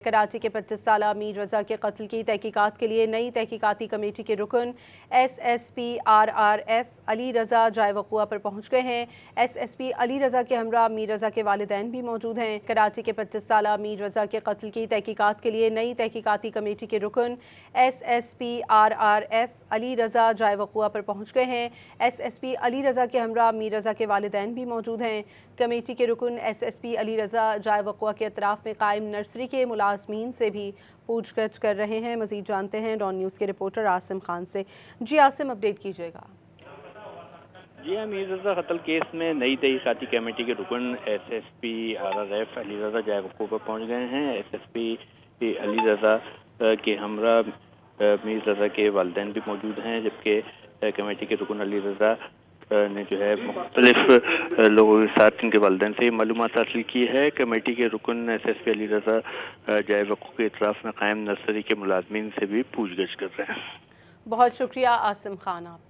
कराची के 25 साला मीर रज़ा के कत्ल की तहकीकात के लिए नई तहकीकाती कमेटी के रुकन SSP RRF अली रज़ा जाए वक़ुआ पर पहुँच गए हैं। SSP अली रज़ा के हमरा मीर रज़ा के वालिदैन भी मौजूद हैं। कराची के 25 साला मीर रज़ा के कत्ल की तहकीकात के लिए नई तहकीकाती कमेटी के रुकन SSP RRF अली रज़ा जाए वक़ुआ पर पहुँच गए हैं। SSP अली रज़ा के हमरा मीर रज़ा के वालिदैन भी मौजूद हैं। कमेटी के रुकन SSP अली रज़ा जाए वक़ुआ के अतराफ़ में कायम नर्सरी के मुलाज़मीन से भी पूछगछ कर रहे हैं। मज़ीद जानते हैं डॉन न्यूज़ के रिपोर्टर आसिम खान से। जी आसिम, अपडेट कीजिएगा। जी हाँ, मीर रज़ा कत्ल केस में नई तहकीकाती कमेटी के रुकन SSP RRF अली रज़ा जाए वक़ुआ पर पहुँच गए हैं। SSP अली रज़ा के हमरा मीर रज़ा के वालिदैन भी मौजूद हैं, जबकि कमेटी के रुकन अली रज़ा ने जो है मुख्तलिफ लोगों के साथ इनके वालिदैन से मालूमात हासिल की है। कमेटी के रुकन SSP अली रज़ा जाए वक़ुआ के इतराफ़ में कायम नर्सरी के मुलाज़मीन से भी पूछगछ कर रहे हैं। बहुत शुक्रिया आसिम खान आप।